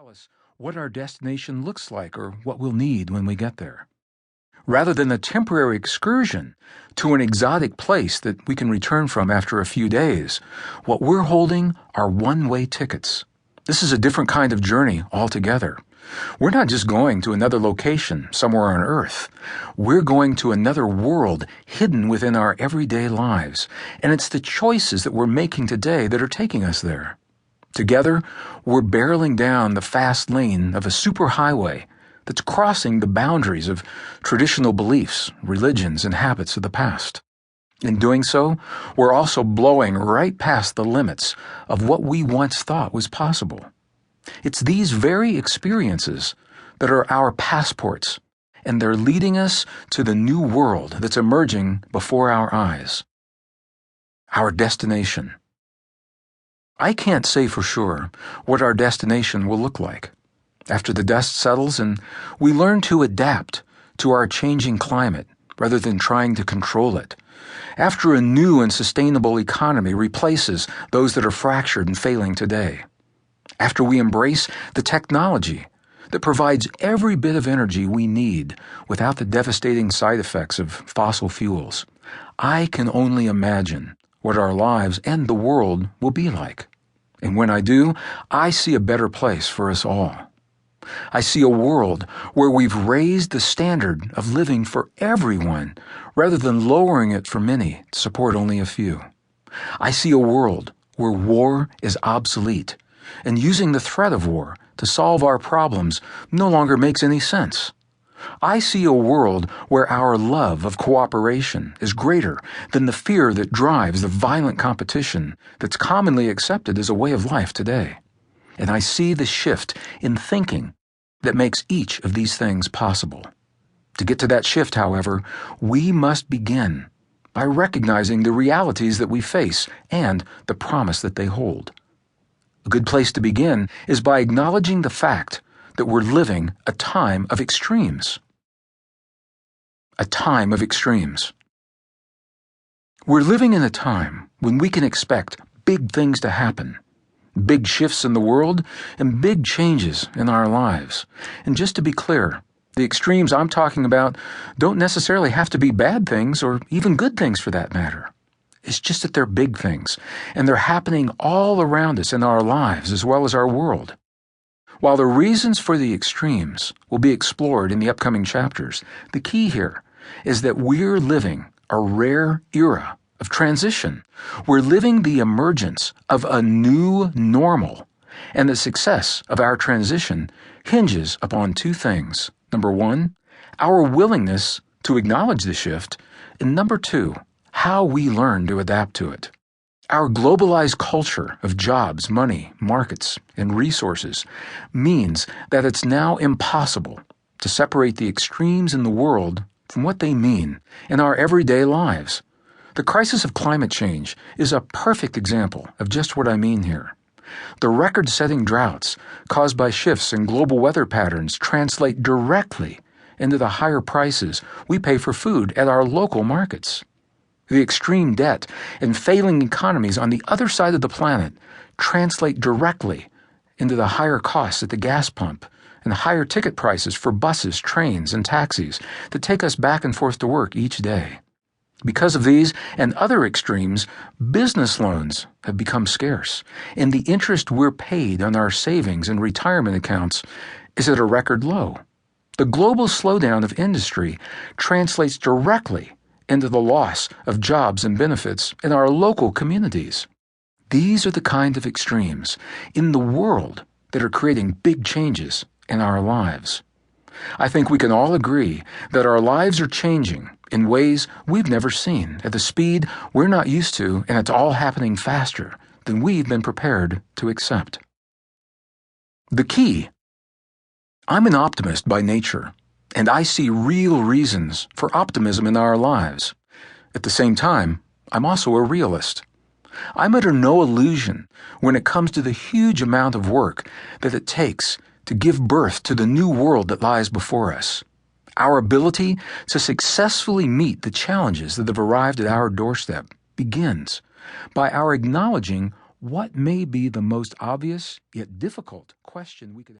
tell us what our destination looks like or what we'll need when we get there. Rather than a temporary excursion to an exotic place that we can return from after a few days, what we're holding are one-way tickets. This is a different kind of journey altogether. We're not just going to another location somewhere on Earth. We're going to another world hidden within our everyday lives, and it's the choices that we're making today that are taking us there. Together, we're barreling down the fast lane of a superhighway that's crossing the boundaries of traditional beliefs, religions, and habits of the past. In doing so, we're also blowing right past the limits of what we once thought was possible. It's these very experiences that are our passports, and they're leading us to the new world that's emerging before our eyes. Our destination. I can't say for sure what our destination will look like. After the dust settles and we learn to adapt to our changing climate rather than trying to control it. After a new and sustainable economy replaces those that are fractured and failing today. After we embrace the technology that provides every bit of energy we need without the devastating side effects of fossil fuels. I can only imagine what our lives and the world will be like. And when I do, I see a better place for us all. I see a world where we've raised the standard of living for everyone rather than lowering it for many to support only a few. I see a world where war is obsolete and using the threat of war to solve our problems no longer makes any sense. I see a world where our love of cooperation is greater than the fear that drives the violent competition that's commonly accepted as a way of life today. And I see the shift in thinking that makes each of these things possible. To get to that shift, however, we must begin by recognizing the realities that we face and the promise that they hold. A good place to begin is by acknowledging the fact that we're living a time of extremes. A time of extremes. We're living in a time when we can expect big things to happen, big shifts in the world, and big changes in our lives. And just to be clear, the extremes I'm talking about don't necessarily have to be bad things or even good things for that matter. It's just that they're big things, and they're happening all around us in our lives as well as our world. While the reasons for the extremes will be explored in the upcoming chapters, the key here is that we're living a rare era of transition. We're living the emergence of a new normal, and the success of our transition hinges upon two things. Number one, our willingness to acknowledge the shift, and number two, how we learn to adapt to it. Our globalized culture of jobs, money, markets, and resources means that it's now impossible to separate the extremes in the world from what they mean in our everyday lives. The crisis of climate change is a perfect example of just what I mean here. The record-setting droughts caused by shifts in global weather patterns translate directly into the higher prices we pay for food at our local markets. The extreme debt and failing economies on the other side of the planet translate directly into the higher costs at the gas pump and higher ticket prices for buses, trains, and taxis that take us back and forth to work each day. Because of these and other extremes, business loans have become scarce, and the interest we're paid on our savings and retirement accounts is at a record low. The global slowdown of industry translates directly into the loss of jobs and benefits in our local communities. These are the kind of extremes in the world that are creating big changes in our lives. I think we can all agree that our lives are changing in ways we've never seen, at the speed we're not used to, and it's all happening faster than we've been prepared to accept. The key: I'm an optimist by nature, and I see real reasons for optimism in our lives. At the same time, I'm also a realist. I'm under no illusion when it comes to the huge amount of work that it takes to give birth to the new world that lies before us. Our ability to successfully meet the challenges that have arrived at our doorstep begins by our acknowledging what may be the most obvious yet difficult question we could